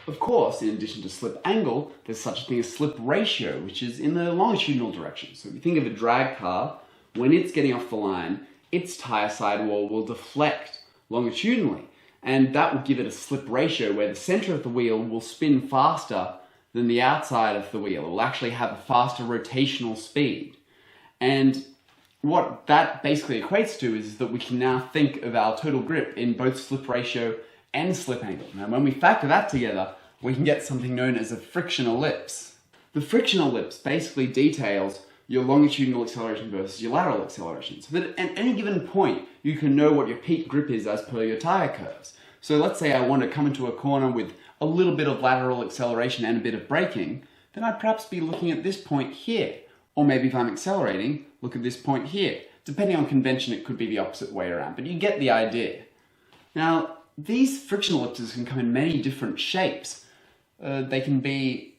Of course, in addition to slip angle, there's such a thing as slip ratio, which is in the longitudinal direction. So if you think of a drag car, when it's getting off the line, its tyre sidewall will deflect longitudinally, and that will give it a slip ratio where the center of the wheel will spin faster than the outside of the wheel. It will actually have a faster rotational speed. And what that basically equates to is that we can now think of our total grip in both slip ratio and slip angle. Now, when we factor that together, we can get something known as a friction ellipse. The friction ellipse basically details your longitudinal acceleration versus your lateral acceleration, so that at any given point, you can know what your peak grip is as per your tire curves. So let's say I want to come into a corner with a little bit of lateral acceleration and a bit of braking, then I'd perhaps be looking at this point here. Or maybe if I'm accelerating, look at this point here. Depending on convention, it could be the opposite way around, but you get the idea. Now, these friction ellipses can come in many different shapes. They can be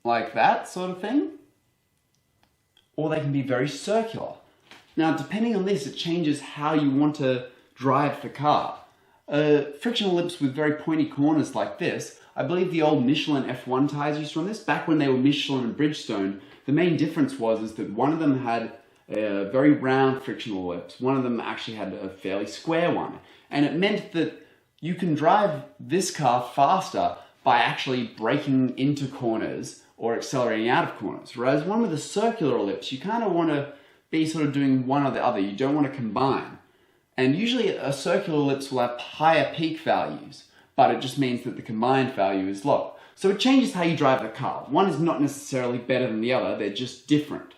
like that sort of thing, or they can be very circular. Now, depending on this, it changes how you want to drive the car. A friction ellipse with very pointy corners like this, I believe the old Michelin F1 tires used to run this. Back when they were Michelin and Bridgestone, the main difference was that one of them had a very round frictional ellipse, one of them actually had a fairly square one. And it meant that you can drive this car faster by actually braking into corners or accelerating out of corners. Whereas one with a circular ellipse, you kind of want to be sort of doing one or the other. You don't want to combine. And usually a circular ellipse will have higher peak values, but it just means that the combined value is low. So it changes how you drive the car. One is not necessarily better than the other, they're just different.